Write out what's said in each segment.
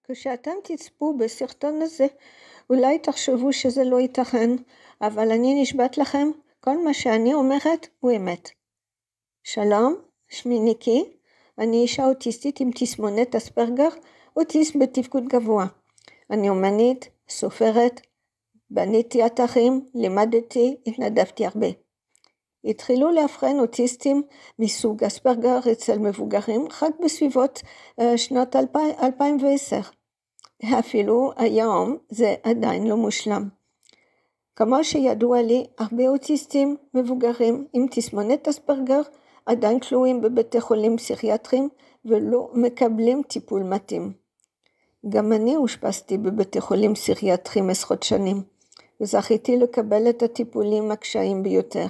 כשאתם תצפו בסרטון הזה, אולי תחשבו שזה לא ייתכן, אבל אני נשבעת לכם, כל מה שאני אומרת הוא אמת. שלום, שמי ניקי, אני אישה אוטיסטית עם תסמונת אספרגר, אוטיסט בתפקוד גבוה. אני אומנית, סופרת, בניתי אתרים, לימדתי, התנדבתי הרבה. התחילו לאבחן אוטיסטים מסוג אספרגר אצל מבוגרים רק בסביבות שנות 2010. אפילו היום זה עדיין לא מושלם. כמו שידוע לי, הרבה אוטיסטים מבוגרים עם תסמונת אספרגר עדיין כלואים בבתי חולים פסיכיאטריים ולא מקבלים טיפול מתאים. גם אני אושפזתי בבתי חולים פסיכיאטריים עשרות שנים, וזכיתי לקבל את הטיפולים הקשיים ביותר.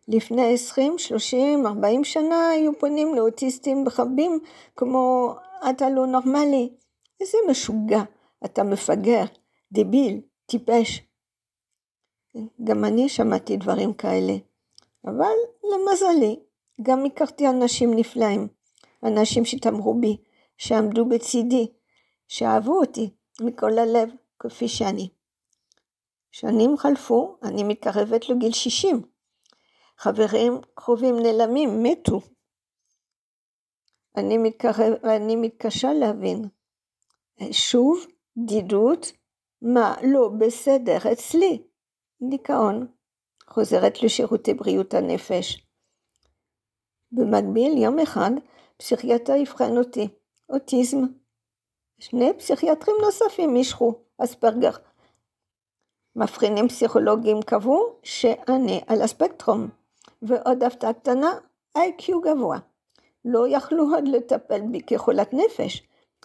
לפני 20, 30, 40 שנה היו פונים לאוטיסטים בחבים כמו אתה לא נורמלי, איזה משוגע, אתה מפגר, דביל, טיפש. גם אני שמעתי דברים כאלה, אבל למזלי, גם הכרתי אנשים נפלאים, אנשים שתמרו בי, שעמדו בצידי, שאהבו אותי מכל הלב כפי שאני. שנים חלפו, אני מתקרבת לגיל 60. חברים קרובים נעלמים, מתו. אני מתקשה להבין. שוב, דידות, מה לא בסדר אצלי? דיכאון, חוזרת לשירותי בריאות הנפש. במקביל, יום אחד, פסיכיאטר יבחן אותי, אוטיזם. 2 פסיכיאטרים נוספים משכו, אספרגר. מבחינים פסיכולוגיים קבעו שאני על הספקטרום, ועוד הפתעה קטנה, IQ גבוה. לא יכלו עוד לטפל בי כחולת נפש,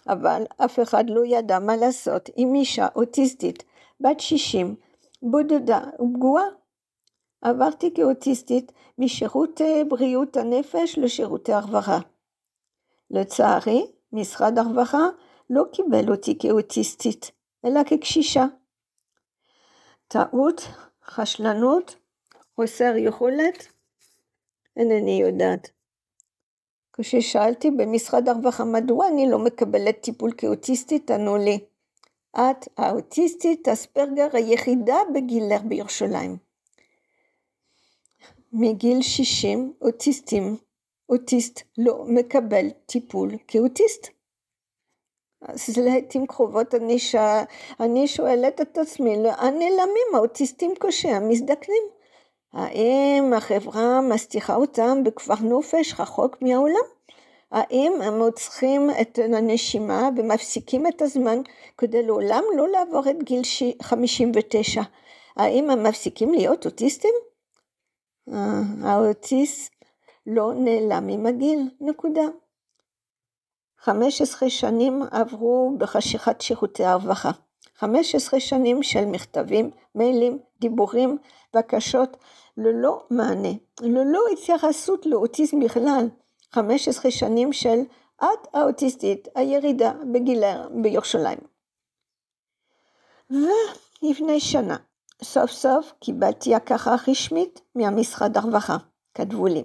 אבל אף אחד לא ידע מה לעשות עם אישה אוטיסטית, בת 60, בודדה ופגועה. עברתי כאוטיסטית משירותי בריאות הנפש לשירותי הרווחה. לצערי, משרד הרווחה לא קיבל אותי כאוטיסטית, אלא כקשישה. טעות, חשלנות, חוסר יכולת, אינני יודעת. כששאלתי במשרד הרווחה מדוע אני לא מקבלת טיפול כאוטיסטית, ענו לי, את האוטיסטית אספרגר היחידה בגילך בירושלים. מגיל 60 אוטיסט לא מקבל טיפול כאוטיסט. אז לעתים קרובות אני שואלת את עצמי, לאן נעלמים האוטיסטים המזדקנים? האם החברה מסתיחה אותם בכפר נופש רחוק מהעולם? האם הם מוצאים את הנשימה ומפסיקים את הזמן כדי לעולם לא לעבור את גיל 59? האם הם מפסיקים להיות אוטיסטים? האוטיסט לא נעלם עם הגיל, נקודה. 15 שנים עברו בחשיכת שירותי הרווחה. 15 שנים של מכתבים, מיילים, דיבורים, בקשות, ללא מענה, ללא התייחסות לאוטיזם בכלל. 15 שנים של את האוטיסטית, הירידה בגילה בירושלים. ולפני שנה, סוף סוף קיבלתי הכרה רשמית מהמשרד הרווחה. כתבו לי,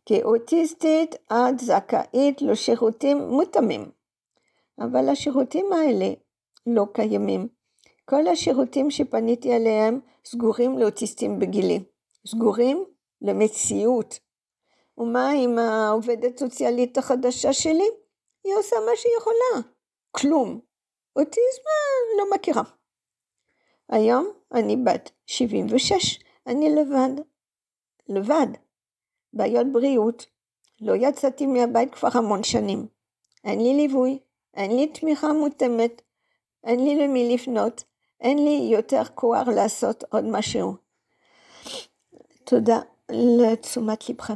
כאוטיסטית את זכאית לשירותים מותאמים. אבל השירותים האלה לא קיימים. כל השירותים שפניתי עליהם סגורים לאוטיסטים בגילי. סגורים למציאות. ומה עם העובדת סוציאלית החדשה שלי? היא עושה מה שהיא יכולה. כלום. אוטיזם לא מכירה. היום אני בת 76. אני לבד. בעיות בריאות. לא יצאתי מהבית כבר המון שנים. אין לי ליווי. אין לי תמיכה מותאמת. אין לי למי לפנות. אין לי יותר כוח לעשות עוד משהו. תודה לתשומת לבכם.